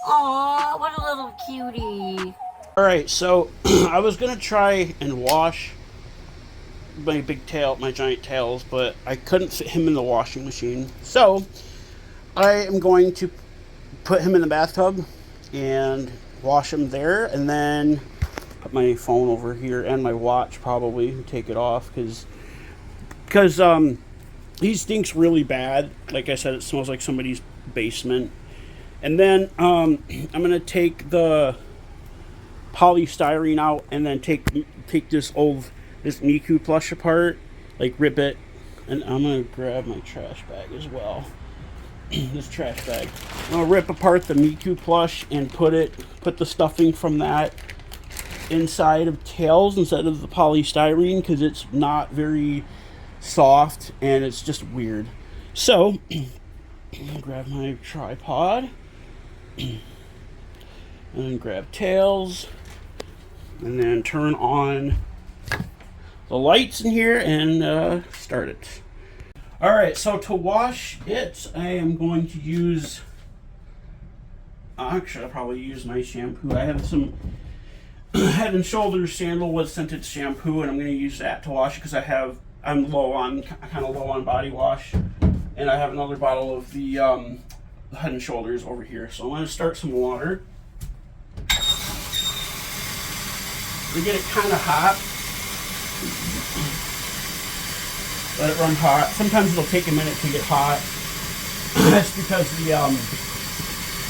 Aw, what a little cutie. Alright, so I was gonna try and wash my giant tails, but I couldn't fit him in the washing machine. So I am going to put him in the bathtub and wash him there, and then put my phone over here and my watch probably and take it off because he stinks really bad. Like I said, it smells like somebody's basement. And then I'm gonna take the polystyrene out and then take this Miku plush apart, like rip it, and I'm gonna grab my trash bag as well. This trash bag. I'm gonna rip apart the Miku plush and put the stuffing from that inside of tails instead of the polystyrene because it's not very soft and it's just weird. So I'm gonna grab my tripod and then grab tails and then turn on the lights in here and start it. Alright, so to wash it, I am going to use, actually I'll probably use my shampoo. I have some Head and Shoulders sandalwood scented shampoo, and I'm going to use that to wash it because I'm kind of low on body wash, and I have another bottle of the Head and Shoulders over here. So I'm going to start some water. We get it kind of hot. Let it run hot. Sometimes it'll take a minute to get hot. That's because the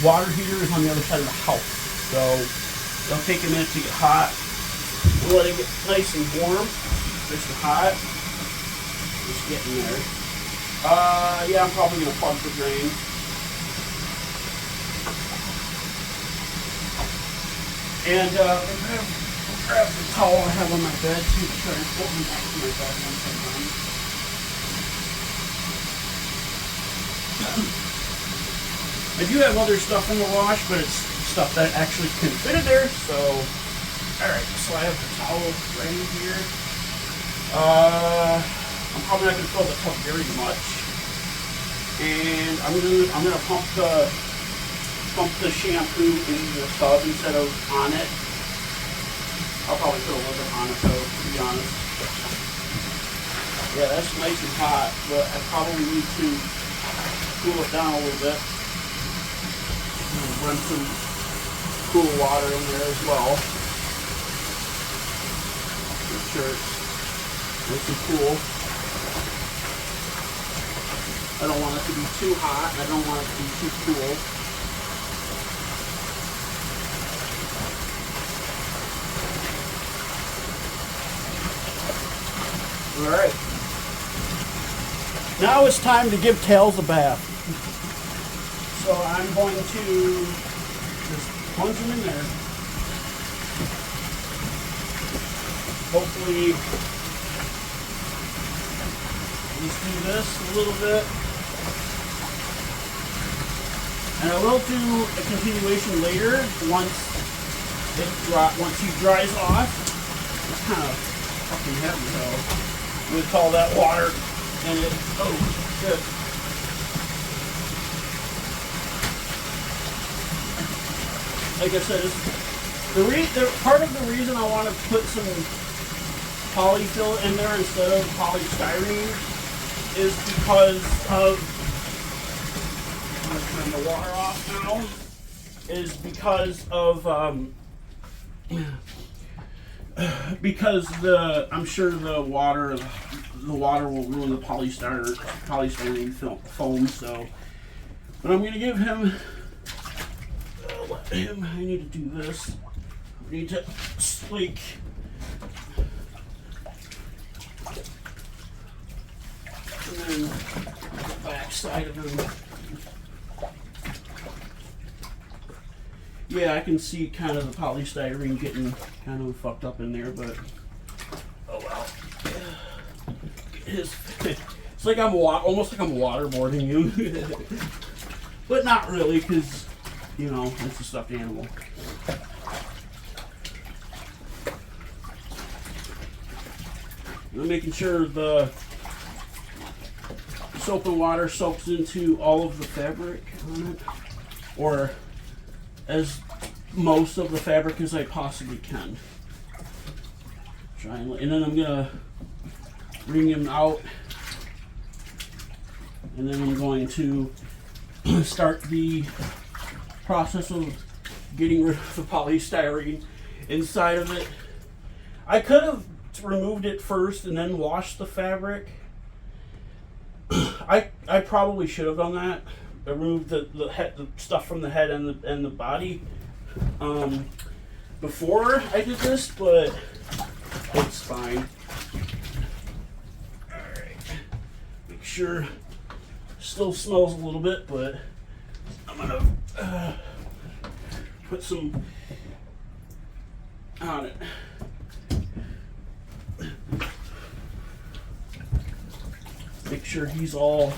water heater is on the other side of the house. So it'll take a minute to get hot. We'll let it get nice and warm. Nice and hot. Just getting there. Yeah, I'm probably going to plug the drain. And I'll grab the towel I have on my bed too to try and put me back to my bed once I'm done. I do have other stuff in the wash, but it's stuff that actually can fit in there. So, alright, so I have the towel ready here. I'm probably not going to fill the tub very much. And I'm gonna pump the shampoo into the tub instead of on it. I'll probably put a little bit on it though, to be honest. Yeah, that's nice and hot, but I probably need to cool it down a little bit. Run some cool water in there as well. Make sure it's nice and cool. I don't want it to be too hot. I don't want it to be too cool. Alright. Now it's time to give Tails a bath. So I'm going to just plunge him in there. Hopefully, let's do this a little bit. And I will do a continuation later once he dries off. It's kind of fucking heavy though, with all that water and it. Oh, good. Like I said, part of the reason I want to put some polyfill in there instead of polystyrene is because of, I'm going to turn the water off now, is because of, because I'm sure the water will ruin the polystyrene foam, so, but I'm going to give him, I need to do this. I need to like and then the back side of him. Yeah, I can see kind of the polystyrene getting kind of fucked up in there, but oh well. It's like almost like I'm waterboarding you, but not really, because you know it's a stuffed animal. I'm making sure the soap and water soaks into all of the fabric on it, or as most of the fabric as I possibly can. And then I'm gonna wring him out, and then I'm going to start the process of getting rid of the polystyrene inside of it. I could have removed it first and then washed the fabric. I probably should have done that. I removed the stuff from the head and the body before I did this, but it's fine. Alright. Make sure still smells a little bit, but I'm gonna put some on it. Make sure he's all,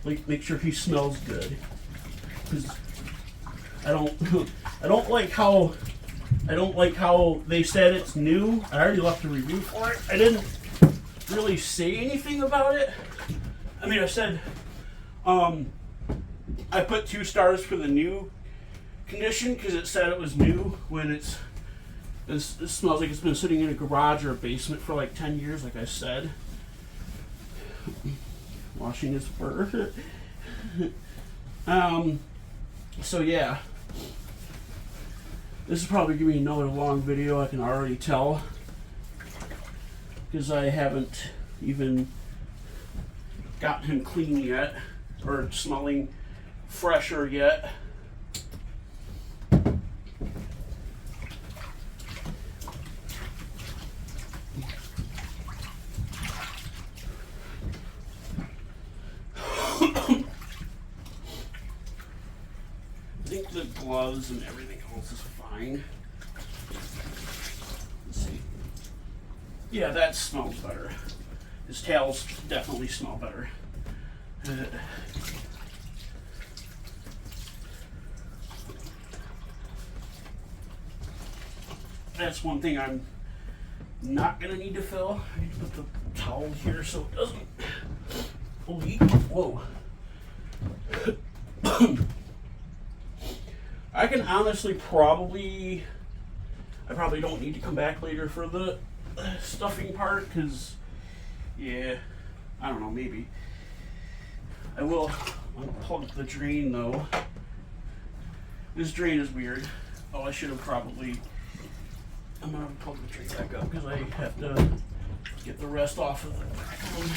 make sure he smells good. Because I don't like how they said it's new. I already left a review for it. I didn't really say anything about it. I mean, I said, I put 2 stars for the new condition because it said it was new when it smells like it's been sitting in a garage or a basement for like 10 years, like I said. Washing his fur. So yeah. This is probably going to be another long video, I can already tell. Because I haven't even gotten him clean yet. Or smelling fresher yet. I think the gloves and everything else is fine. Let's see. Yeah, that smells better. His tails definitely smell better. That's one thing I'm not gonna need to fill. I need to put the towel here so it doesn't leak. Whoa. I can honestly I probably don't need to come back later for the stuffing part because, yeah, I don't know, maybe. I will unplug the drain though. This drain is weird. Oh, I should have probably, I'm gonna plug the drain back up because I have to get the rest off of the back one.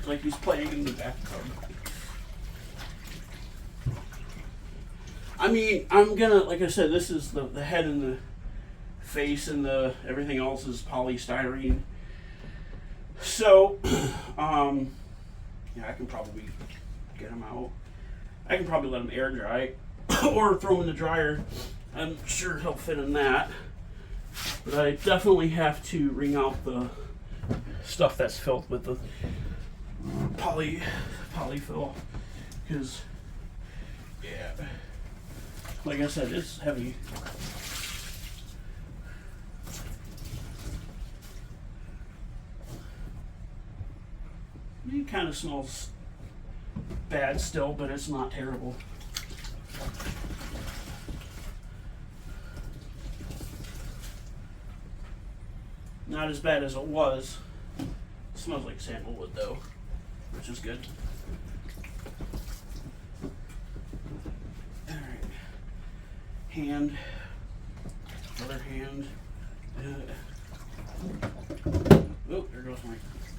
Like he's playing in the bathtub. I mean, I'm gonna, like I said, this is the head and the face and the everything else is polystyrene. So, yeah, I can probably get him out. I can probably let him air dry or throw him in the dryer. I'm sure he'll fit in that. But I definitely have to wring out the stuff that's filled with the polyfill, because yeah, like I said, it's heavy. It kind of smells bad still, but it's not terrible. Not as bad as it was. It smells like sandalwood though, which is good. All right, hand, other hand. Oh, there goes my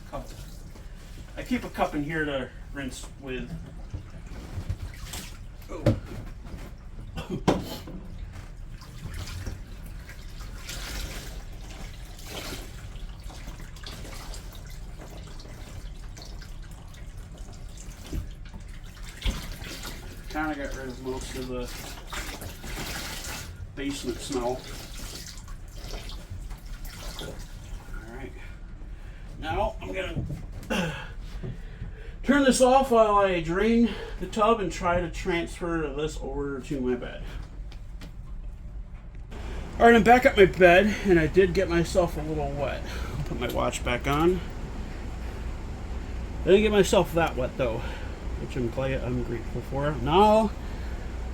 cup. I keep a cup in here to rinse with. Oh. Kind of got rid of most of the basement smell. Alright. Now I'm going to turn this off while I drain the tub and try to transfer this over to my bed. Alright, I'm back at my bed and I did get myself a little wet. I'll put my watch back on. I didn't get myself that wet though, which I'm grateful for. Now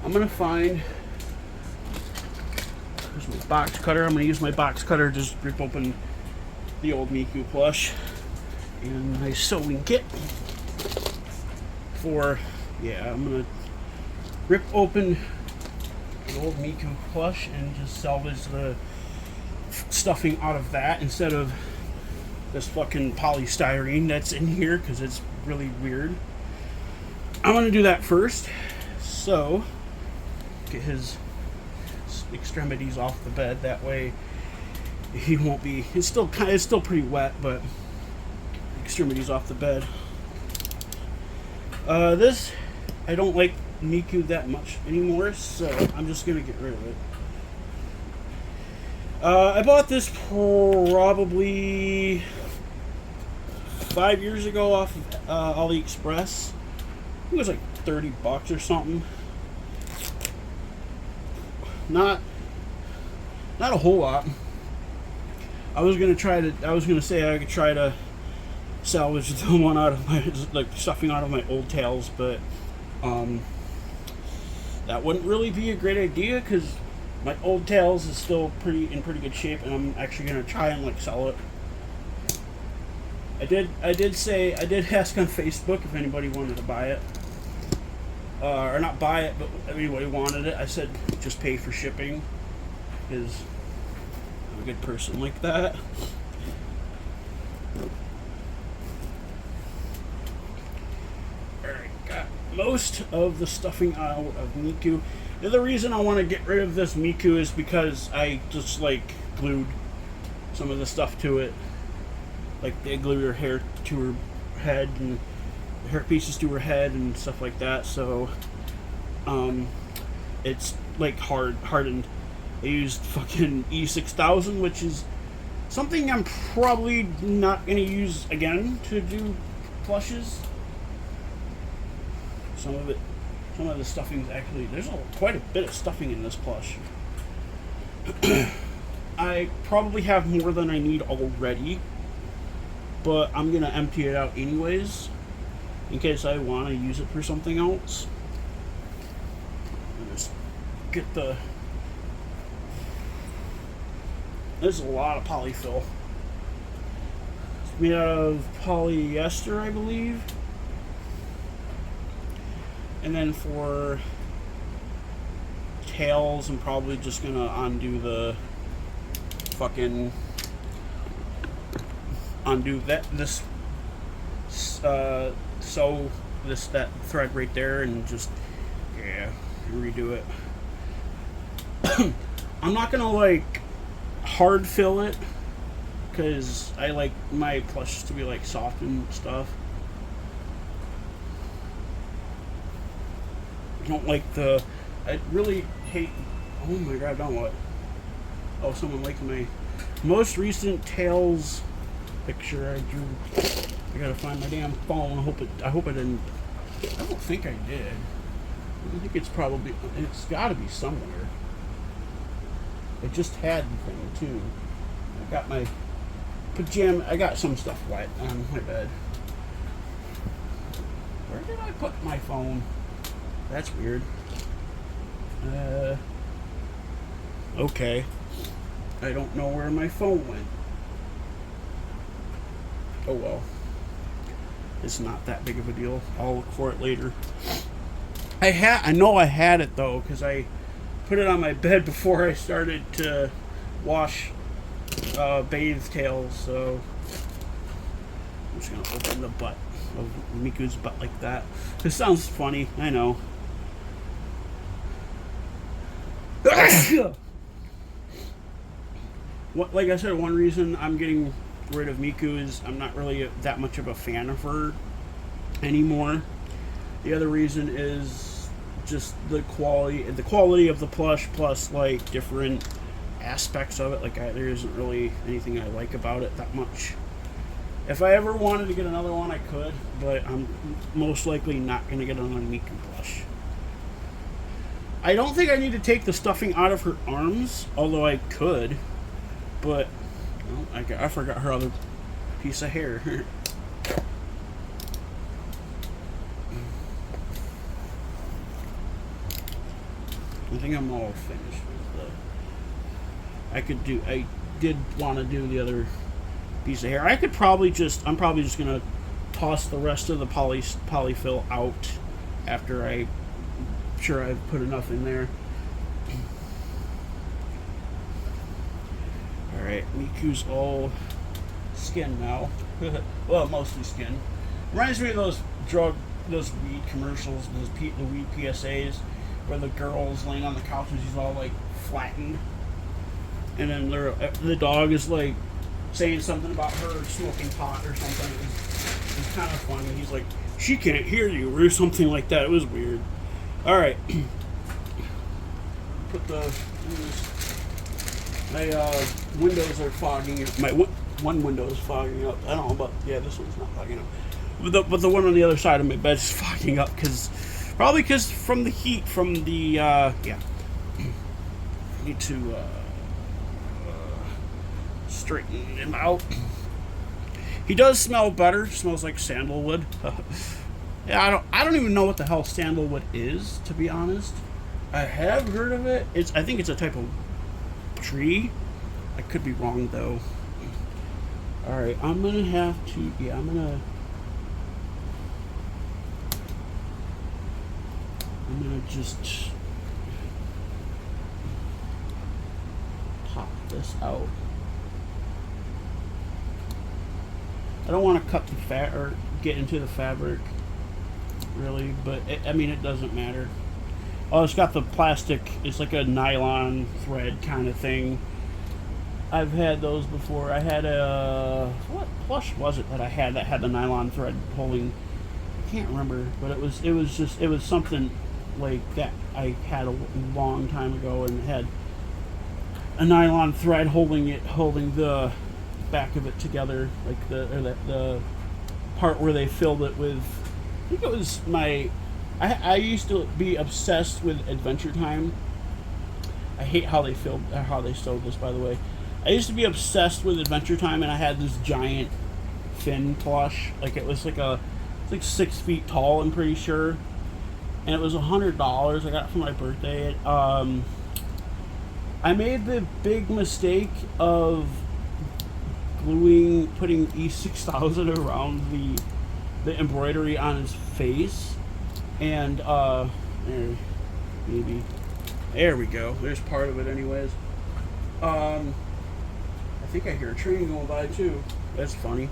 I'm gonna find. There's my box cutter. I'm gonna use my box cutter to just rip open the old Miku plush and my sewing kit. I'm gonna rip open the old Miku plush and just salvage the stuffing out of that instead of this fucking polystyrene that's in here because it's really weird. I'm gonna do that first. So get his extremities off the bed. That way he won't be. It's still pretty wet, but extremities off the bed. This I don't like Miku that much anymore, so I'm just gonna get rid of it. I bought this probably 5 years ago off of AliExpress. It was like $30 or something. Not a whole lot. I was gonna say I could try to salvage the one out of my stuffing out of my old tails, but that wouldn't really be a great idea because my old tails is still in pretty good shape, and I'm actually gonna try and sell it. I did ask on Facebook if anybody wanted to buy it, or not buy it, but if anybody wanted it. I said just pay for shipping, because I'm a good person like that. Alright, got most of the stuffing out of Miku. The other reason I want to get rid of this Miku is because I just glued some of the stuff to it. Like they glue her hair to her head and hair pieces to her head and stuff like that. So it's hardened. I used fucking E6000, which is something I'm probably not gonna use again to do plushes. Some of the stuffing's actually, there's quite a bit of stuffing in this plush. I probably have more than I need already, but I'm gonna empty it out anyways in case I want to use it for something else. Just get there's a lot of polyfill. It's made out of polyester, I believe. And then for tails, I'm probably just gonna undo that thread right there and just redo it. I'm not gonna hard fill it because I like my plush to be soft and stuff. I don't like I really hate. Oh my god! Don't what? Oh, someone liked my most recent tails picture I drew. I gotta find my damn phone. I hope I didn't. I don't think I did. I think it's got to be somewhere. I just had the thing too. I got my pajama. I got some stuff wet on my bed. Where did I put my phone? That's weird. Okay. I don't know where my phone went. Oh well. It's not that big of a deal. I'll look for it later. I know I had it though, because I put it on my bed before I started to wash bathe tails, so I'm just gonna open the butt of Miku's butt like that. This sounds funny, I know. Like I said, one reason I'm getting rid of Miku is I'm not really that much of a fan of her anymore. The other reason is just the quality of the plush, plus different aspects of it. There isn't really anything I like about it that much. If I ever wanted to get another one, I could, but I'm most likely not going to get another Miku plush. I don't think I need to take the stuffing out of her arms, although I could, but I forgot her other piece of hair. I think I'm all finished with the. I did want to do the other piece of hair. I could probably I'm probably just gonna toss the rest of the polyfill out after I'm sure I've put enough in there. All right, Miku's all skin now. Well, mostly skin. Reminds me of those weed commercials, the weed PSAs, where the girl's laying on the couch and she's all like flattened, and then the dog is like saying something about her smoking pot or something. It was kind of funny. He's like, she can't hear you or something like that. It was weird. All right, put the my windows are fogging up. My one window is fogging up. I don't know about this one's not fogging up, but the one on the other side of my bed is fogging up probably because from the heat from the I need to straighten him out. He does smell better. Smells like sandalwood. Yeah, I don't even know what the hell sandalwood is, to be honest. I have heard of it. I think it's a type of tree. I could be wrong though. All right, I'm gonna have to. Yeah, I'm gonna just pop this out. I don't want to cut the fat or get into the fabric, really, but I mean, it doesn't matter. Oh, it's got the plastic. It's like a nylon thread kind of thing. I've had those before. I had what plush was it that I had that had the nylon thread holding? I can't remember, but it was something like that I had a long time ago, and it had a nylon thread holding the back of it together, like the part where they filled it with. I think it was I used to be obsessed with Adventure Time. I hate how they sewed this, by the way. I used to be obsessed with Adventure Time, and I had this giant Finn plush. Like it's like 6 feet tall, I'm pretty sure, and it was $100. I got it for my birthday. I made the big mistake of putting E6000 around the embroidery on his face, and there we go. There's part of it, anyways. I think I hear a train going by too. That's funny.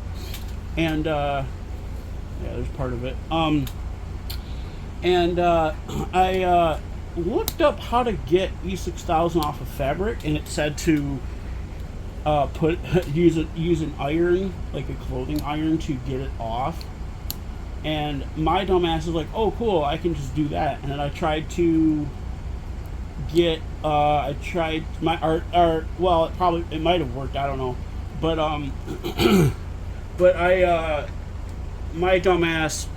And yeah, there's part of it. I looked up how to get E6000 off of fabric, and it said to use an iron, like a clothing iron, to get it off. And my dumbass is like, oh cool, I can just do that. And then I tried to get my art, well, it might have worked, I don't know, but but my dumbass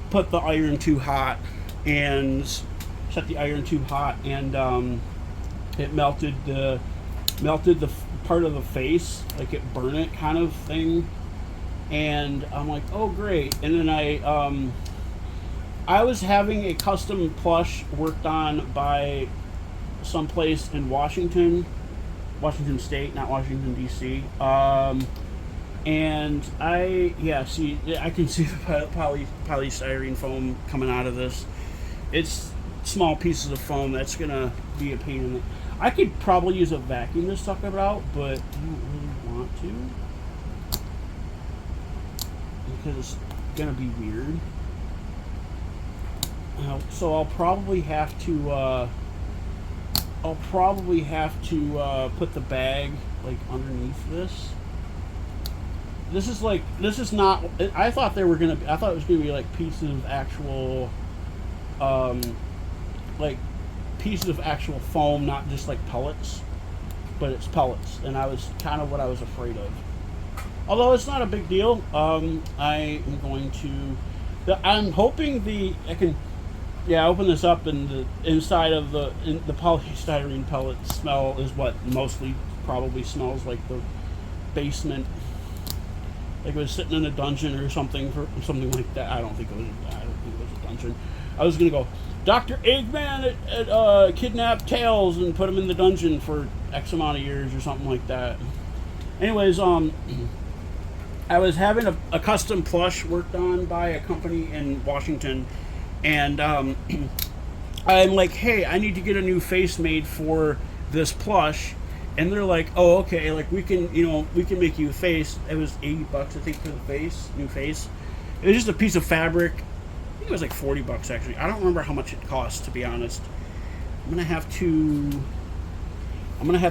put the iron too hot and set the iron too hot, and it melted the part of the face, like it burned it kind of thing. And I'm like, oh great. And then I was having a custom plush worked on by someplace in Washington State, not Washington DC. And I can see the polystyrene foam coming out of this. It's small pieces of foam that's gonna be a pain in the. I could probably use a vacuum to suck it out, but I don't really want to because it's gonna be weird. So I'll probably have to put the bag like underneath this. This is not. I thought it was gonna be like pieces of actual, like pieces of actual foam, not just like pellets. But it's pellets, and I was kind of what I was afraid of. Although it's not a big deal. I am going to. I'm hoping I can. Yeah, open this up, and the inside of the polystyrene pellet smell is what mostly probably smells like the basement. Like it was sitting in a dungeon or something like that. I don't think it was a dungeon. I was gonna go, Dr. Eggman kidnapped Tails and put him in the dungeon for X amount of years or something like that. Anyways, I was having a custom plush worked on by a company in Washington, and I'm like, hey, I need to get a new face made for this plush. And they're like, oh, okay, like we can make you a face. It was $80, I think, for the face, new face. It was just a piece of fabric. I think it was like $40 actually. I don't remember how much it cost, to be honest. I'm gonna have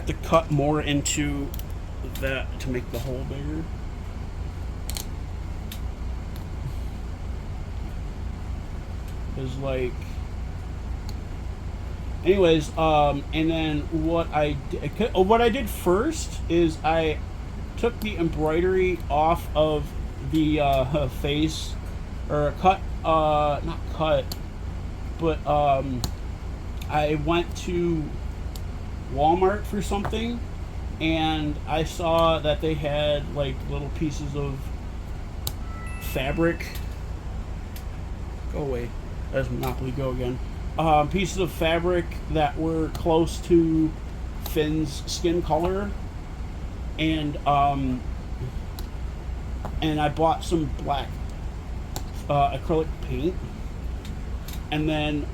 to cut more into that to make the hole bigger. Cause like. Anyways, and then what I did first is I took the embroidery off of the face, or not cut, but I went to Walmart for something, and I saw that they had like little pieces of fabric. Go away. That's Monopoly Go again. Pieces of fabric that were close to Finn's skin color, and I bought some black acrylic paint, and then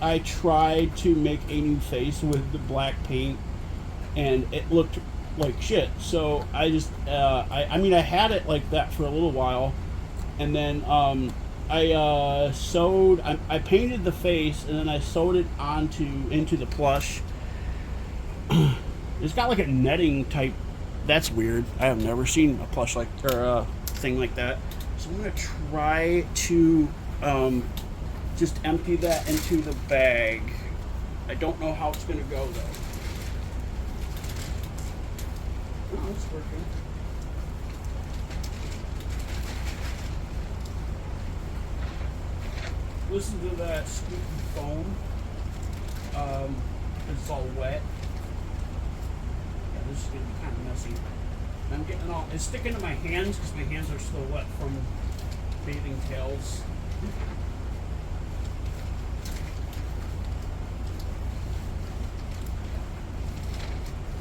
I tried to make a new face with the black paint, and it looked like shit. So I just I mean I had it like that for a little while, and then I painted the face, and then I sewed it into the plush. It's got like a netting type. That's weird. I have never seen a plush like, or a thing like that. So I'm gonna try to just empty that into the bag. I don't know how it's gonna go though. Oh, it's working. Listen to that squeaky foam. It's all wet. Yeah, this is gonna be kind of messy. I'm getting it's sticking to my hands because my hands are still wet from bathing Tails.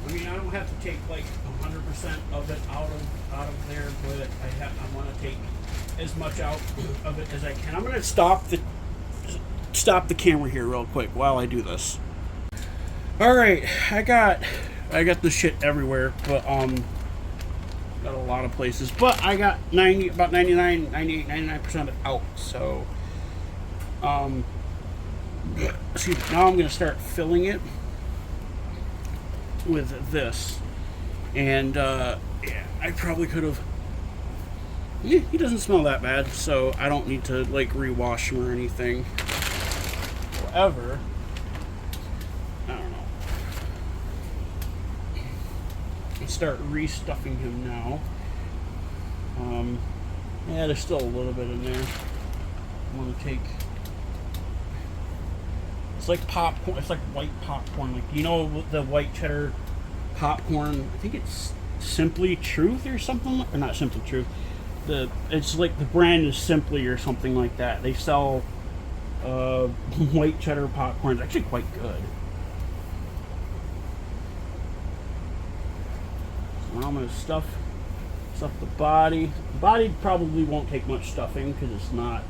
I mean, I don't have to take like 100% of it out of there, but I want to take as much out of it as I can. I'm gonna stop the camera here real quick while I do this. All right, I got this shit everywhere, but got a lot of places, but I got 99% of it out. So excuse me, now I'm gonna start filling it with this, and yeah, I probably could have. Yeah, he doesn't smell that bad, so I don't need to like rewash him or anything. However, I don't know. Let's start restuffing him now. Yeah, there's still a little bit in there. I'm gonna take. It's like popcorn. It's like white popcorn. Like, you know the white cheddar popcorn. I think it's Simply Truth or something, or not Simply Truth. It's like the brand is Simply or something like that. They sell white cheddar popcorn. It's actually quite good. So now I'm gonna stuff the body. The body probably won't take much stuffing because it's not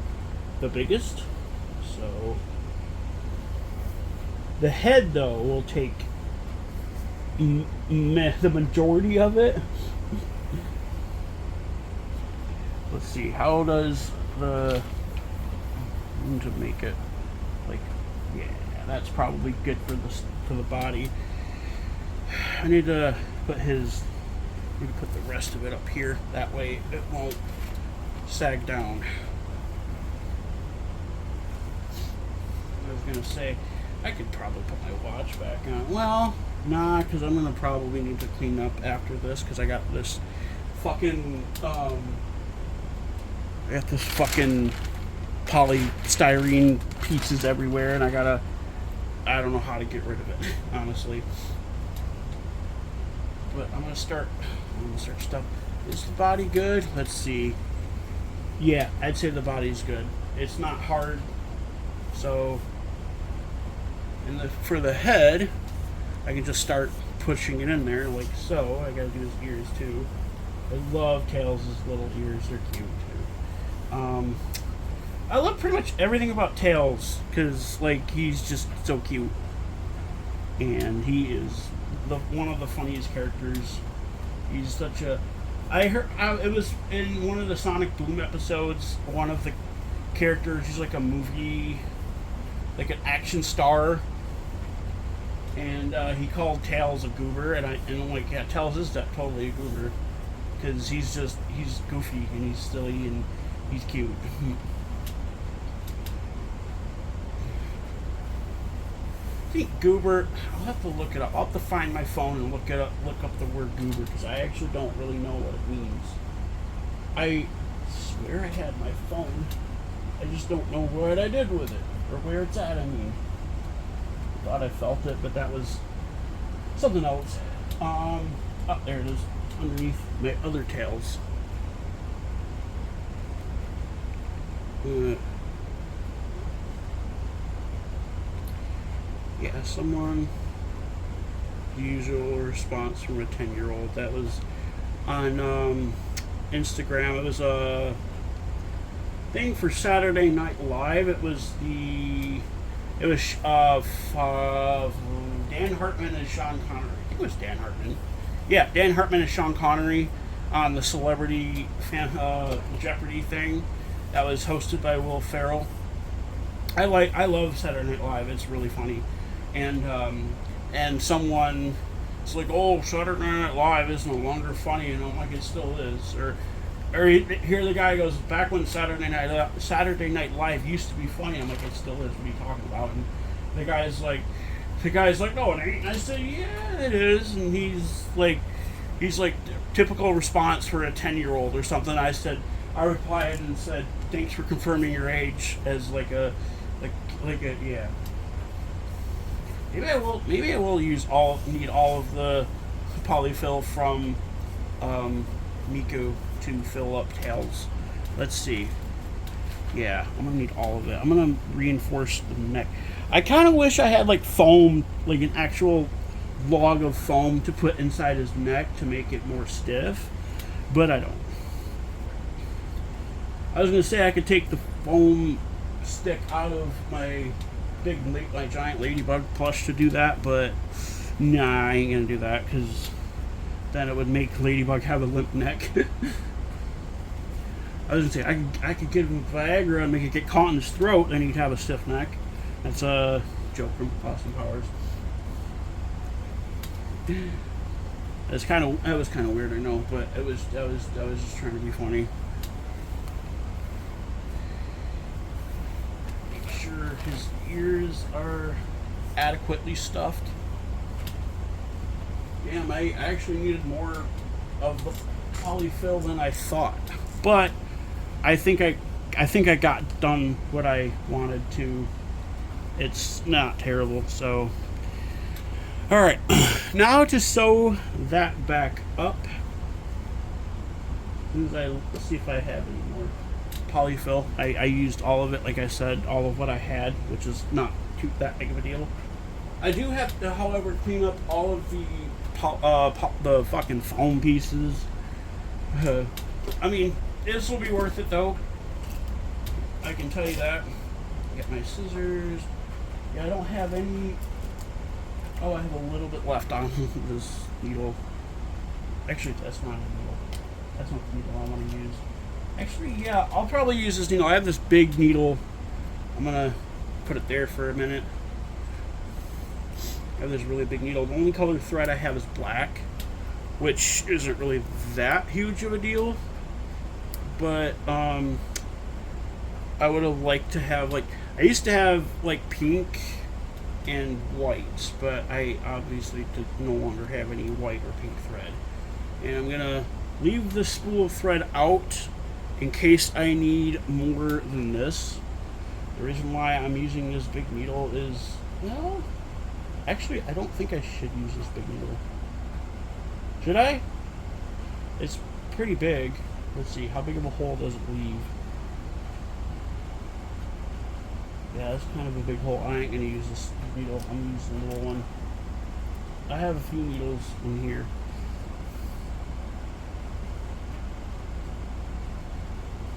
the biggest. So the head though will take the majority of it. Let's see, how does to make it like, yeah, that's probably good for the body. I need to put the rest of it up here. That way it won't sag down. I was gonna say I could probably put my watch back on. Well, nah, because I'm gonna probably need to clean up after this because I got this fucking polystyrene pieces everywhere, and I don't know how to get rid of it, honestly. But I'm gonna start stuff. Is the body good? Let's see. Yeah, I'd say the body's good. It's not hard. So, for the head, I can just start pushing it in there like so. I gotta do his ears too. I love Tails' little ears. They're cute too. I love pretty much everything about Tails because like he's just so cute, and he is one of the funniest characters. He's such a. I heard it was in one of the Sonic Boom episodes. One of the characters, he's like a movie, like an action star, and he called Tails a goober, and I'm like, yeah, Tails is that totally a goober, because he's goofy and he's silly and he's cute. I think goober. I'll have to look it up. I'll have to find my phone and look up the word goober because I actually don't really know what it means. I swear I had my phone. I just don't know what I did with it or where it's at. I mean, I thought I felt it, but that was something else. Oh, there it is, underneath my other tails. Yeah, someone. Usual response from a 10-year-old. That was on Instagram. It was a thing for Saturday Night Live. It was Dan Hartman and Sean Connery. I think it was Dan Hartman. Yeah, Dan Hartman and Sean Connery on the Celebrity Jeopardy thing. That was hosted by Will Ferrell. I love Saturday Night Live. It's really funny, and someone it's like, oh, Saturday Night Live is no longer funny, and I'm like, it still is. Or here the guy goes, back when Saturday Night Live used to be funny. I'm like, it still is. What are you talking about? And the guy's like, no, it ain't. And I said, yeah, it is. And he's like, typical response for a 10-year-old or something. I replied and said, thanks for confirming your age, as like a yeah. Maybe I will need all of the polyfill from Miku to fill up Tails. Let's see. Yeah, I'm gonna need all of it. I'm gonna reinforce the neck. I kind of wish I had like foam, like an actual log of foam to put inside his neck to make it more stiff, but I don't. I was gonna say I could take the foam stick out of my giant ladybug plush to do that, but nah, I ain't gonna do that because then it would make Ladybug have a limp neck. I was gonna say I could give him Viagra and make it get caught in his throat, and he'd have a stiff neck. That's a joke from Austin Powers. That was kind of weird, I know, but I was just trying to be funny. Make sure his ears are adequately stuffed. Damn, I actually needed more of the polyfill than I thought, but I think I got done what I wanted to. It's not terrible, so. Alright, now to sew that back up. Let's see if I have any more polyfill. I used all of it, like I said, all of what I had, which is not that big of a deal. I do have to, however, clean up all of the fucking foam pieces. I mean, this will be worth it, though. I can tell you that. Get my scissors. Yeah, I don't have any. Oh, I have a little bit left on this needle. Actually, that's not a needle. That's not the needle I want to use. Actually, yeah, I'll probably use this needle. I have this big needle. I'm gonna put it there for a minute. I have this really big needle. The only color thread I have is black, which isn't really that huge of a deal. But I would have liked to have, like, I used to have like pink and white, but I obviously no longer have any white or pink thread. And I'm gonna leave the spool of thread out in case I need more than this. The reason why I'm using this big needle is, well, actually, I don't think I should use this big needle. Should I? It's pretty big. Let's see, how big of a hole does it leave? Yeah, that's kind of a big hole. I ain't gonna use this needle. I'm gonna use the little one. I have a few needles in here.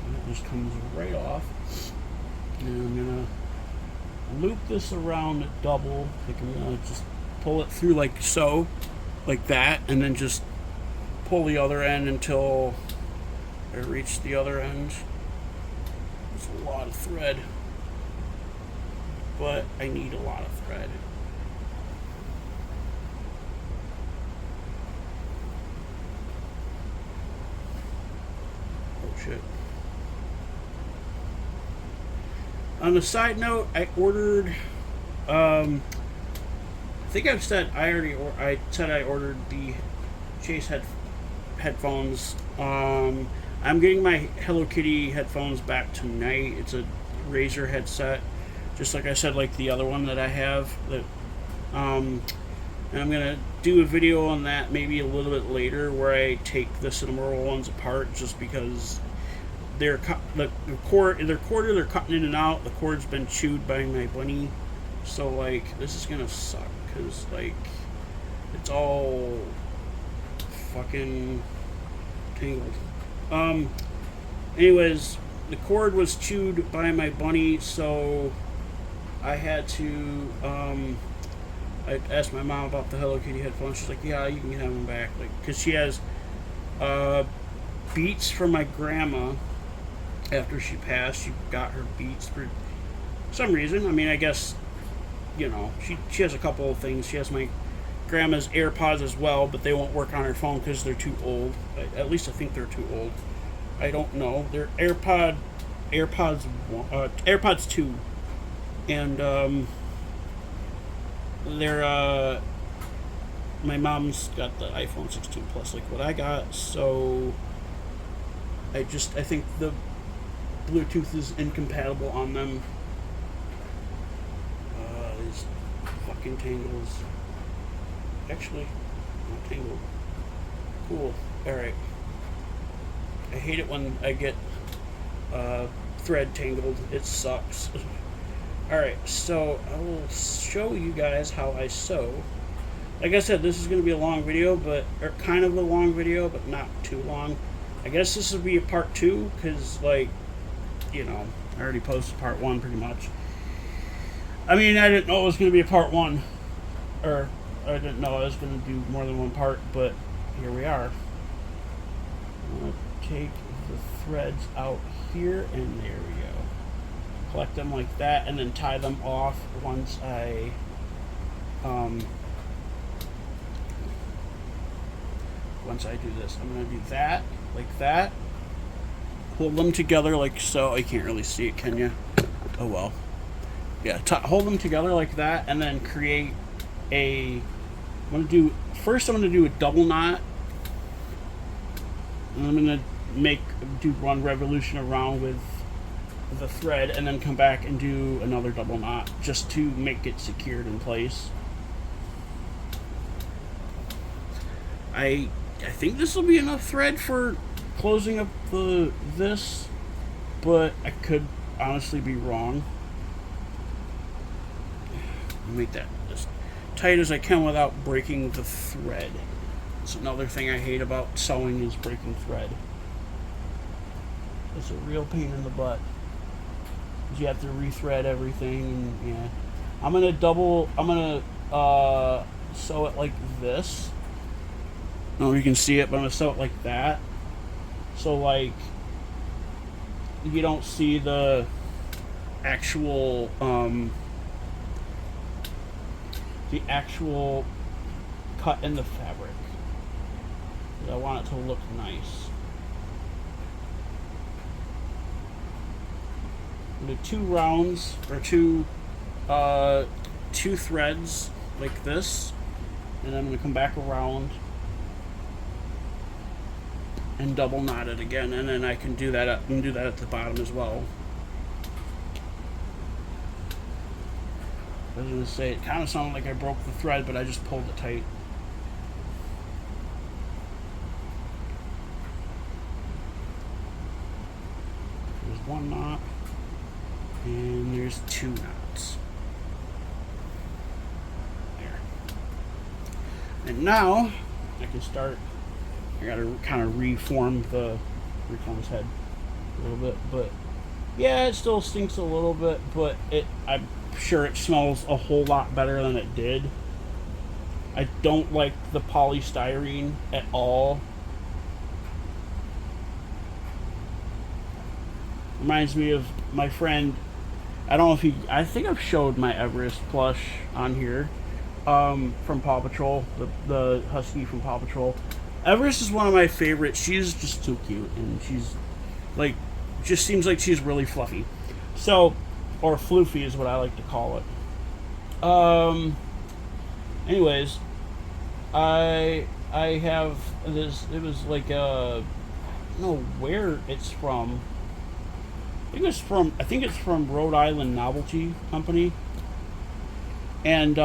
And it just comes right off. And I'm gonna loop this around double. Like I'm gonna just pull it through like so, like that, and then just pull the other end until I reach the other end. It's a lot of thread, but I need a lot of thread. Oh shit. On a side note, I ordered I think I've said I said I ordered the Chase headphones. I'm getting my Hello Kitty headphones back tonight. It's a Razer headset, just like I said, like the other one that I have. That, and I'm gonna do a video on that maybe a little bit later, where I take the Cinnamoroll ones apart, just because they're the cord, they're cutting in and out. The cord's been chewed by my bunny, so like this is gonna suck because like it's all fucking tangled. Anyways, the cord was chewed by my bunny, so I had to, I asked my mom about the Hello Kitty headphones. She's like, yeah, you can have them back. Like, because she has, Beats from my grandma. After she passed, she got her Beats for some reason. I mean, I guess, you know, she has a couple of things. She has my grandma's AirPods as well, but they won't work on her phone because they're too old. At least I think they're too old. I don't know. They're AirPods 2, and they're my mom's got the iPhone 16 Plus, like what I got. So I think the Bluetooth is incompatible on them. These fucking tangles. Actually, not tangled. Cool. Alright. I hate it when I get thread tangled. It sucks. Alright, so I will show you guys how I sew. Like I said, this is going to be a long video, or kind of a long video, but not too long. I guess this will be a part 2, because, like, you know, I already posted part 1 pretty much. I mean, I didn't know it was going to be a part 1. Or, I didn't know I was going to do more than one part, but here we are. I'm going to take the threads out here, and there we go. Collect them like that, and then tie them off once I, once I do this. I'm going to do that, like that. Hold them together like so. I can't really see it, can you? Oh well. Yeah, hold them together like that, and then create a... I'm going to do a double knot. And I'm going to do one revolution around with the thread, and then come back and do another double knot, just to make it secured in place. I think this will be enough thread for closing up this, but I could honestly be wrong. Make that as tight as I can without breaking the thread. It's another thing I hate about sewing, is breaking thread. It's a real pain in the butt. You have to rethread everything, and yeah. I'm gonna sew it like this. I don't know if you can see it, but I'm gonna sew it like that. So like you don't see the actual cut in the fabric. I want it to look nice. I'm gonna do 2 rounds, or two threads like this, and then I'm gonna come back around and double knot it again, and then I can do that at the bottom as well. I was gonna say, it kind of sounded like I broke the thread, but I just pulled it tight. There's one knot. And there's 2 knots. There. And now I can start. I gotta kind of reform his head a little bit, but yeah, it still stinks a little bit, but I'm sure it smells a whole lot better than it did. I don't like the polystyrene at all. Reminds me of my friend. I don't know if I think I've showed my Everest plush on here, from Paw Patrol, the husky from Paw Patrol. Everest is one of my favorites. She's just too cute, and she's like, just seems like she's really fluffy. So, or floofy is what I like to call it. Anyways, I have this. It was like I don't know where it's from. I think it's from Rhode Island Novelty Company, and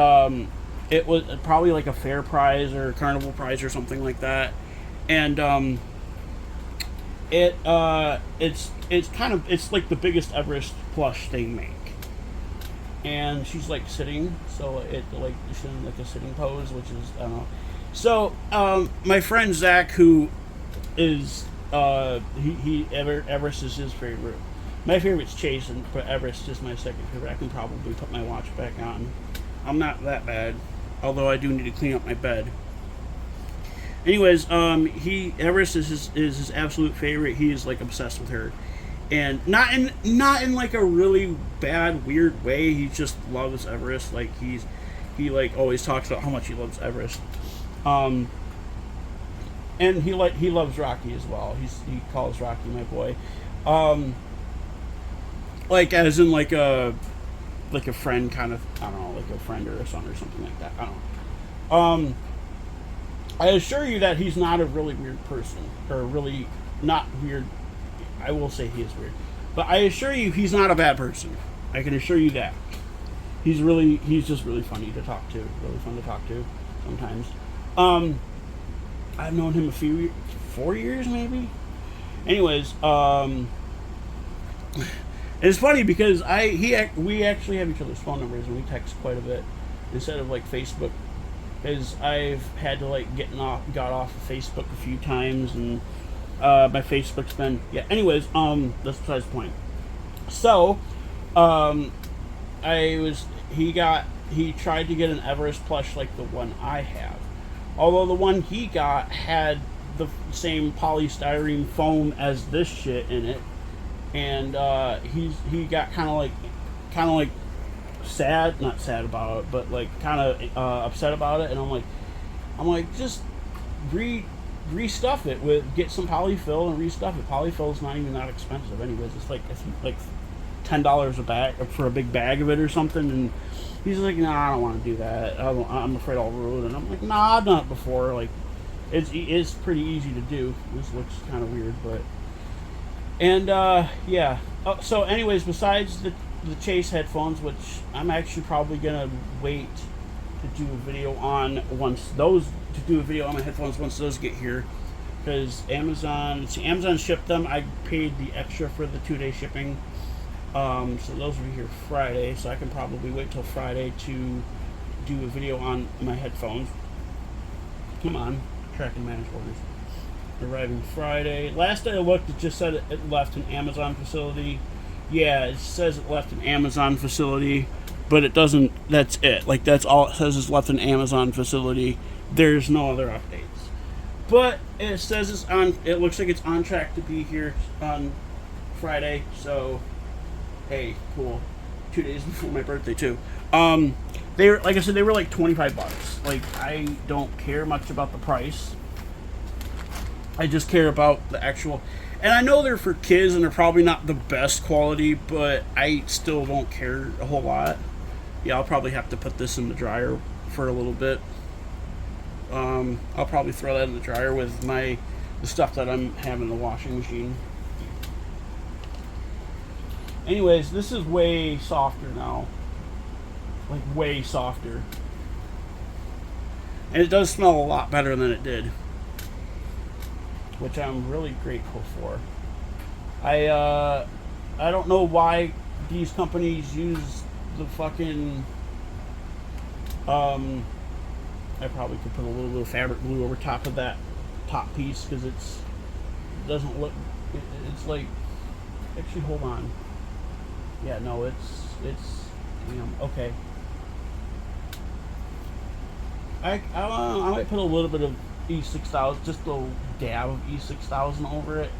it was probably like a fair prize or carnival prize or something like that, and it's like the biggest Everest plush they make, and she's like sitting, so she's in like a sitting pose, which is I don't know. So my friend Zach, who is Everest is his favorite. My favorite's Chase, but Everest is my second favorite. I can probably put my watch back on. I'm not that bad, although I do need to clean up my bed. Anyways, Everest is his absolute favorite. He is like obsessed with her, and not in like a really bad, weird way. He just loves Everest. Like he like always talks about how much he loves Everest. And he loves Rocky as well. He calls Rocky my boy. Like as in like a friend kind of, I don't know, like a friend or a son or something like that. I don't know. I assure you that he's not a really weird person, or really not weird. I will say he is weird, but I assure you he's not a bad person. I can assure you that. He's just really funny to talk to, really fun to talk to sometimes. I've known him 4 years maybe. Anyways, it's funny because we actually have each other's phone numbers and we text quite a bit instead of like Facebook, because I've had to like got off of Facebook a few times, and my Facebook's been Anyways, that's besides the point. So, he tried to get an Everest plush like the one I have, although the one he got had the same polystyrene foam as this shit in it. And he got kind of like not sad about it, but like kind of upset about it. And I'm like just restuff it get some polyfill and restuff it. Polyfill is not even that expensive, anyways. It's like $10 a bag for a big bag of it or something. And he's like, nah, I don't want to do that. I'm afraid I'll ruin it. And I'm like, nah, I've done it before. Like it's pretty easy to do. This looks kind of weird, but. And yeah. So anyways, besides the Chase headphones, which I'm actually probably gonna wait to do a video on my headphones once those get here, because Amazon shipped them. I paid the extra for the 2-day shipping, so those will be here Friday. So I can probably wait till Friday to do a video on my headphones. Come on, track and manage orders. Arriving Friday. Last I looked, it just said it left an Amazon facility. Yeah, it says it left an Amazon facility, but it doesn't. That's it. Like that's all it says is left an Amazon facility. There's no other updates. But it says it's on. It looks like it's on track to be here on Friday. So, hey, cool. 2 days before my birthday too. They were, like I said, they were like $25. Like I don't care much about the price. I just care about the actual, and I know they're for kids and they're probably not the best quality, but I still don't care a whole lot. Yeah, I'll probably have to put this in the dryer for a little bit. I'll probably throw that in the dryer with the stuff that I'm having in the washing machine. Anyways, this is way softer now. Like way softer. And it does smell a lot better than it did, which I'm really grateful for. I don't know why these companies use the fucking I probably could put a little bit of fabric glue over top of that top piece because it doesn't look. It's like, actually, hold on. Yeah, no, it's okay. I might put a little bit of E6000, just a dab of E6000 over it,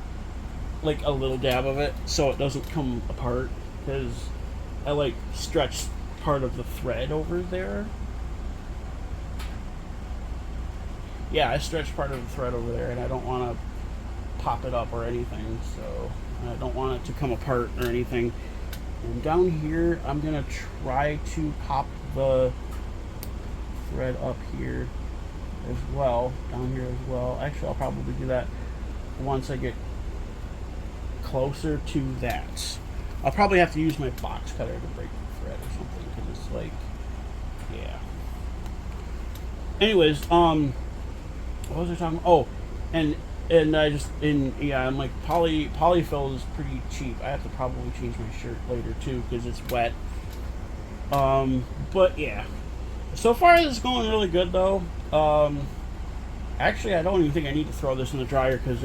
like a little dab of it, so it doesn't come apart. Because I like stretch part of the thread over there. Yeah, I stretched part of the thread over there, and I don't want to pop it up or anything, so I don't want it to come apart or anything. And down here, I'm going to try to pop the thread up here as well, down here as well. Actually, I'll probably do that once I get closer to that. I'll probably have to use my box cutter to break the thread or something, because it's like, yeah. Anyways, what was I talking about? Oh, and I just, I'm like, polyfill is pretty cheap. I have to probably change my shirt later too because it's wet. But yeah, so far this is going really good though. Actually, I don't even think I need to throw this in the dryer because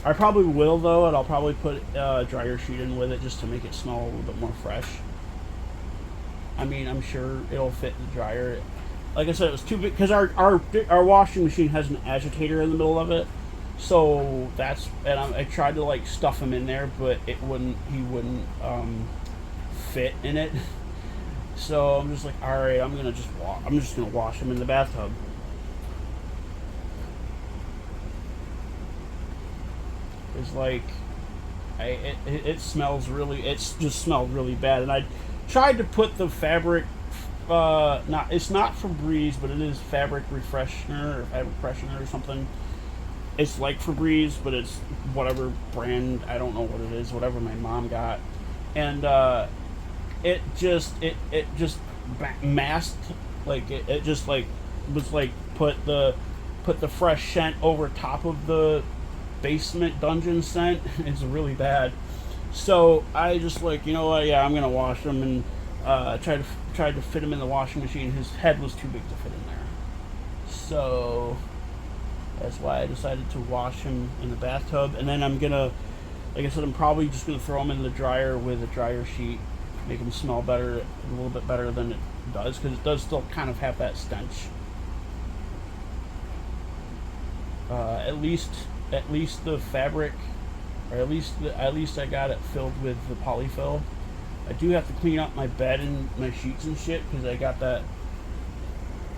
I probably will though, and I'll probably put a dryer sheet in with it just to make it smell a little bit more fresh. I mean, I'm sure it'll fit in the dryer. Like I said, it was too big because our washing machine has an agitator in the middle of it, so that's, and I tried to like stuff him in there, but he wouldn't fit in it. So I'm just like, all right, I'm just gonna wash him in the bathtub. It's like, it smells really, it's just smelled really bad, and I tried to put the fabric. It's not Febreze, but it is fabric refreshener or fabric freshener or something. It's like Febreze, but it's whatever brand, I don't know what it is, whatever my mom got, and it just masked, like it just like was like put the fresh scent over top of the basement dungeon scent. It's really bad. So I just like, you know what? Yeah, I'm gonna wash them, and tried to fit him in the washing machine. His head was too big to fit in there, so that's why I decided to wash him in the bathtub. And then I'm gonna, like I said, I'm probably just gonna throw him in the dryer with a dryer sheet, make him smell better, a little bit better than it does, because it does still kind of have that stench. At least the fabric, or at least I got it filled with the polyfill. I do have to clean up my bed and my sheets and shit because I got that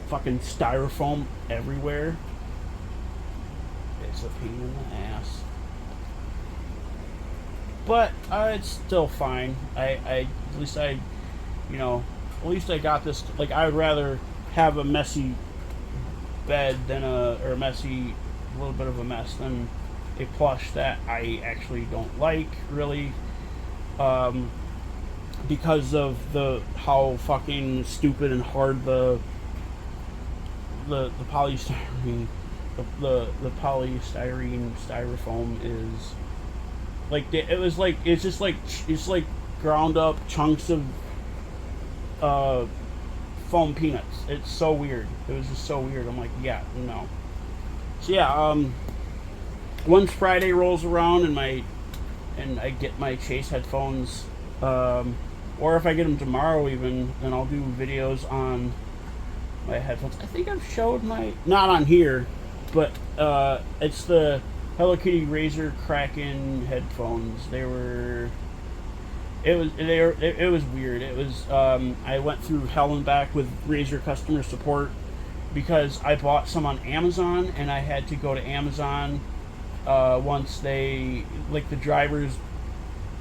fucking styrofoam everywhere. It's a pain in the ass, but it's still fine. At least I got this. Like, I would rather have a messy bed than a little bit of a mess than a plush that I actually don't like really. Because of how fucking stupid and hard the polystyrene styrofoam is. Like, it's like ground up chunks of foam peanuts. It's so weird. It was just so weird. I'm like, yeah, no. So yeah, once Friday rolls around and I get my Chase headphones, or if I get them tomorrow even, then I'll do videos on my headphones. I think I've showed not on here, but it's the Hello Kitty Razer Kraken headphones. It was weird. It was, I went through hell and back with Razer customer support because I bought some on Amazon, and I had to go to Amazon once the drivers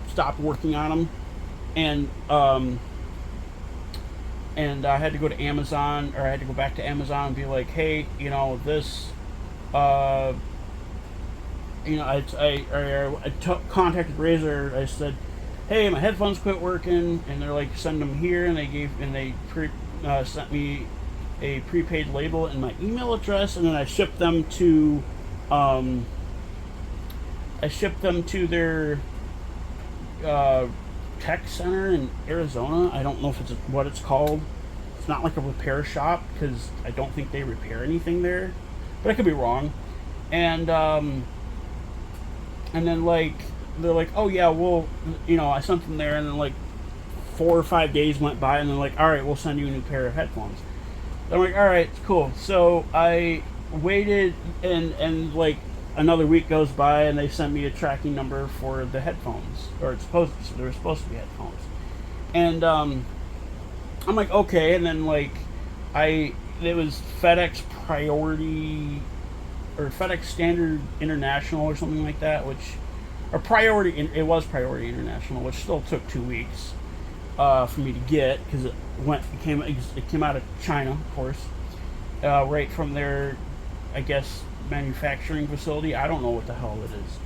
stopped working on them. And I had to go to Amazon, or I had to go back to Amazon and be like, hey, this, I contacted Razer. I said, hey, my headphones quit working, and they're like, send them here, and they sent me a prepaid label and my email address, and then I shipped them to their tech center in Arizona. I don't know if it's what it's called. It's not like a repair shop because I don't think they repair anything there, but I could be wrong. And then like they're like, oh yeah, well, I sent them there, and then like 4 or 5 days went by, and they're like, all right, we'll send you a new pair of headphones. I'm like, all right, cool. So I waited, and like another week goes by, and they sent me a tracking number for the headphones, or they were supposed to be headphones, and I'm like, okay, and then like it was FedEx Priority or FedEx Standard International or something like that, it was Priority International, which still took 2 weeks for me to get because it came out of China, of course, right from their, I guess, manufacturing facility. I don't know what the hell it is,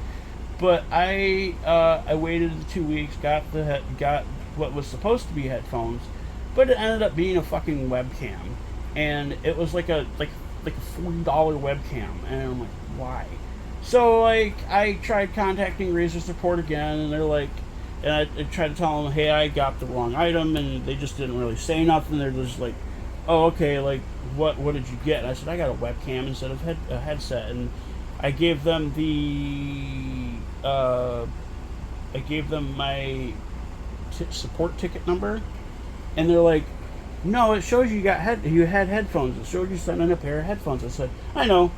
but I waited the 2 weeks, got what was supposed to be headphones, but it ended up being a fucking webcam, and it was like a $40 webcam, and I'm like, why? So like I tried contacting Razer Support again, and they're like, and I tried to tell them, hey, I got the wrong item, and they just didn't really say nothing. They're just like, oh, okay, like what did you get? And I said, I got a webcam instead of a headset, and I gave them my support ticket number, and they're like, no, it shows you had headphones. It showed you sent in a pair of headphones. I said, I know,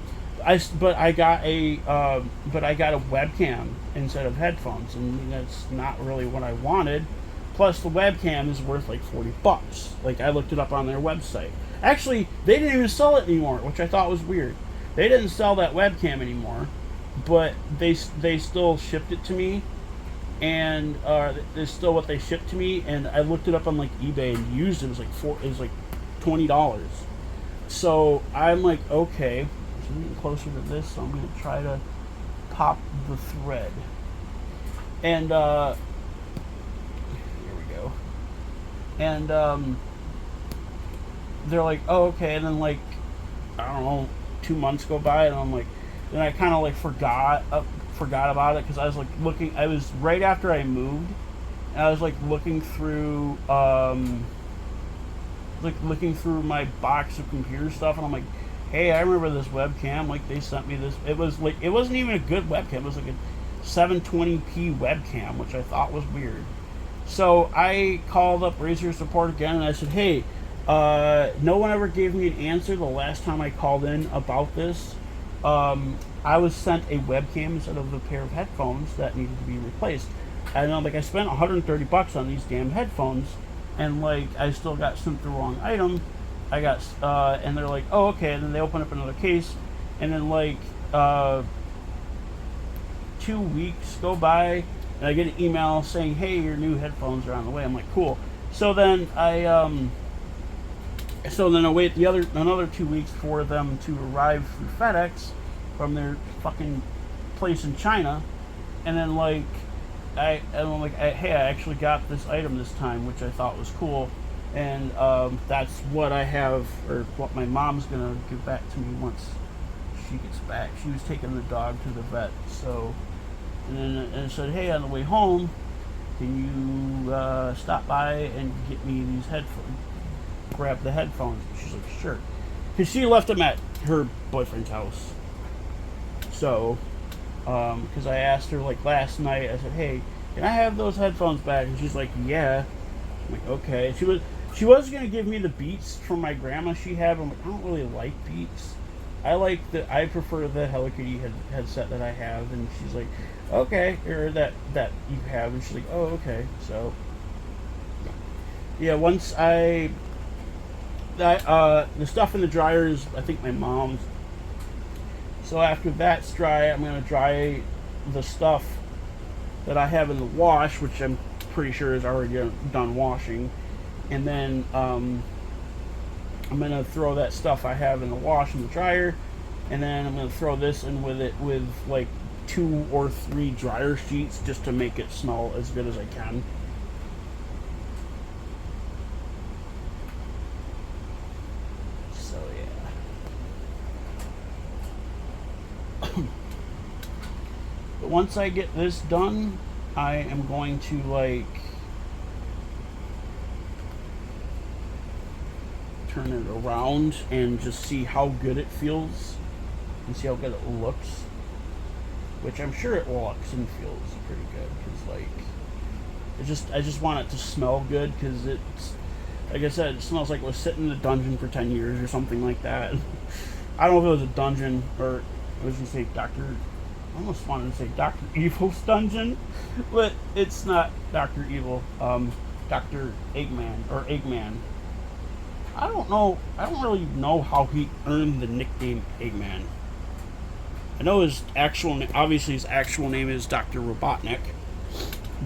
but I got a webcam instead of headphones, and that's not really what I wanted. Plus, the webcam is worth like $40. Like, I looked it up on their website. Actually, they didn't even sell it anymore, which I thought was weird. They didn't sell that webcam anymore, but they still shipped it to me, and it's still what they shipped to me. And I looked it up on like eBay and used it. It was like $20. So I'm like, okay, I'm getting closer to this, so I'm gonna try to pop the thread. And here we go. And they're like, oh, okay. And then like, I don't know, 2 months go by, and I'm like, then I kind of like forgot about it, because I was like looking. I was right after I moved, and I was like looking through my box of computer stuff, and I'm like, hey, I remember this webcam. Like, they sent me this. It wasn't even a good webcam. It was like a 720p webcam, which I thought was weird. So I called up Razer Support again, and I said, hey, no one ever gave me an answer the last time I called in about this. I was sent a webcam instead of a pair of headphones that needed to be replaced. And I'm like, I spent $130 on these damn headphones, and like, I still got sent the wrong item. And they're like, oh, okay. And then they open up another case, and then like 2 weeks go by, and I get an email saying, hey, your new headphones are on the way. I'm like, cool. So then I wait another 2 weeks for them to arrive through FedEx from their fucking place in China, and then like hey, I actually got this item this time, which I thought was cool, and that's what I have, or what my mom's gonna give back to me once she gets back. She was taking the dog to the vet, so and I said, hey, on the way home, can you stop by and get me these headphones? Grab the headphones. She's like, sure, because she left them at her boyfriend's house. So, because I asked her like last night, I said, hey, can I have those headphones back? And she's like, yeah. I'm like, okay. She was gonna give me the Beats from my grandma she had. I'm like, I don't really like Beats. I prefer the Hello Kitty headset that I have. And she's like, okay, or that you have. And she's like, oh, okay. So, yeah, once the stuff in the dryer is, I think, my mom's. So after that's dry, I'm going to dry the stuff that I have in the wash, which I'm pretty sure is already done washing. And then I'm going to throw that stuff I have in the wash in the dryer. And then I'm going to throw this in with it with like 2 or 3 dryer sheets just to make it smell as good as I can. But once I get this done, I am going to like turn it around and just see how good it feels and see how good it looks. Which I'm sure it looks and feels pretty good, because like I just want it to smell good, because it's, like I said, it smells like it was sitting in a dungeon for 10 years or something like that. I don't know if it was a dungeon, or I was gonna say I almost wanted to say Dr. Evil's dungeon, but it's not Dr. Evil. Dr. Eggman, or Eggman. I don't really know how he earned the nickname Eggman. I know his actual name, obviously his actual name is Dr. Robotnik,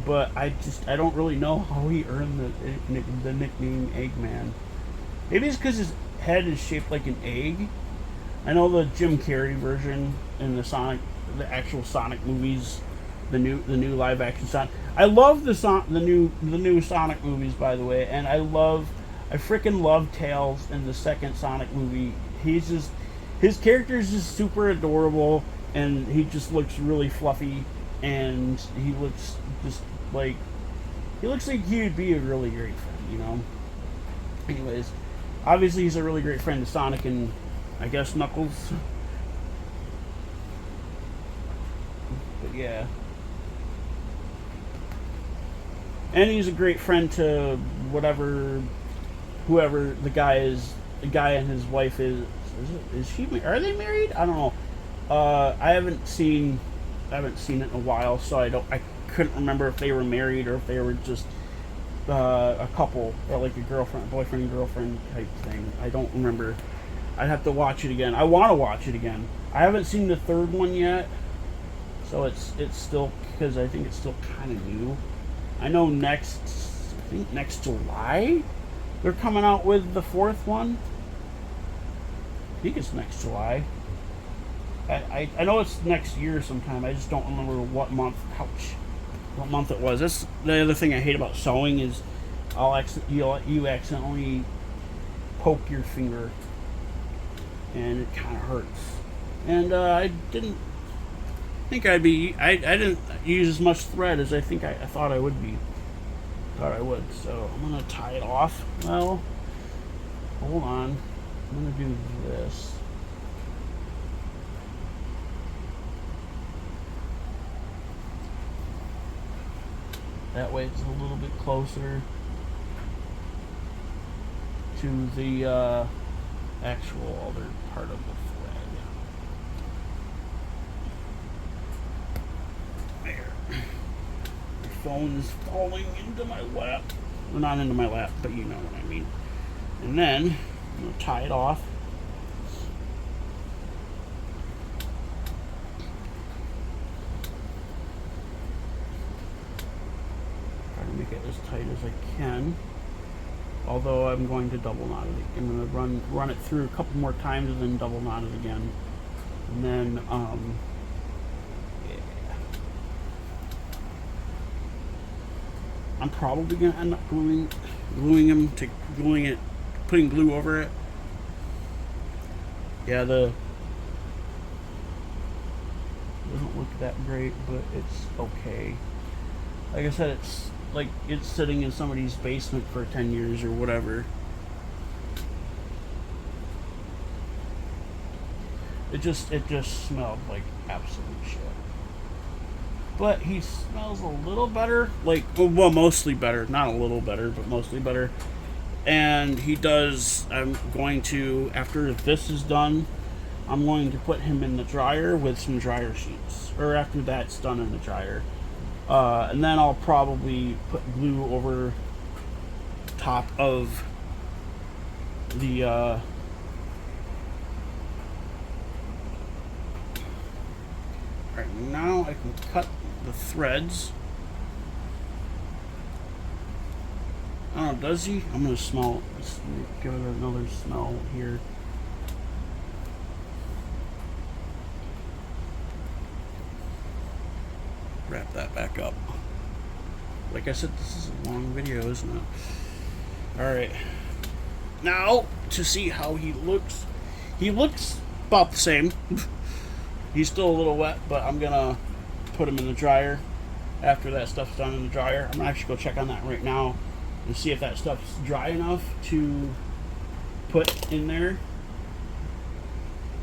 but I don't really know how he earned the nickname Eggman. Maybe it's because his head is shaped like an egg. I know the Jim Carrey version in the actual Sonic movies, the new live action Sonic. I love the new Sonic movies, by the way, and I freaking love Tails in the second Sonic movie. His character is just super adorable, and he just looks really fluffy, and he looks like he would be a really great friend, you know? Anyways, obviously he's a really great friend to Sonic and, I guess, Knuckles. But yeah. And he's a great friend to whoever the guy and his wife is. Are they married? I don't know. I haven't seen it in a while, so I couldn't remember if they were married or if they were just a couple, or like a boyfriend girlfriend type thing. I don't remember. I'd have to watch it again. I want to watch it again. I haven't seen the third one yet, so it's still, because I think it's still kind of new. I know next July they're coming out with the fourth one. I think it's next July. I know it's next year sometime. I just don't remember what month. Ouch. What month it was. That's the other thing I hate about sewing is you accidentally poke your finger and it kind of hurts. And I didn't think I didn't use as much thread as I thought I would be. So I'm gonna tie it off. Well, hold on. I'm going to do this. That way it's a little bit closer to the actual other part of the thread. There. The phone is falling into my lap. Well, not into my lap, but you know what I mean. And then I'm going to tie it off. Try to make it as tight as I can. Although I'm going to double knot it. I'm going to run it through a couple more times and then double knot it again. And then, yeah. I'm probably going to end up gluing it, putting glue over it. Yeah, doesn't look that great, but it's okay. Like I said, it's like it's sitting in somebody's basement for 10 years or whatever. It just smelled like absolute shit. But he smells a little better, like, well, mostly better, not a little better, but mostly better. And he does, I'm going to, after this is done, I'm going to put him in the dryer with some dryer sheets, or after that's done in the dryer. And then I'll probably put glue over top of the Alright, now I can cut the threads. I don't know, does he? I'm gonna smell, let's give it another smell here. Wrap that back up. Like I said, this is a long video, isn't it? Alright. Now, to see how he looks. He looks about the same. He's still a little wet, but I'm gonna put him in the dryer after that stuff's done in the dryer. I'm gonna actually go check on that right now and see if that stuff's dry enough to put in there.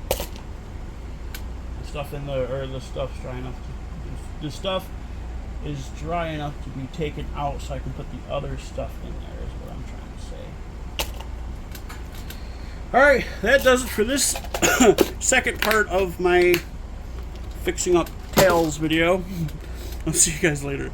The stuff in the stuff's dry enough to, the stuff is dry enough to be taken out so I can put the other stuff in there is what I'm trying to say. Alright, that does it for this second part of my fixing up tails video. I'll see you guys later.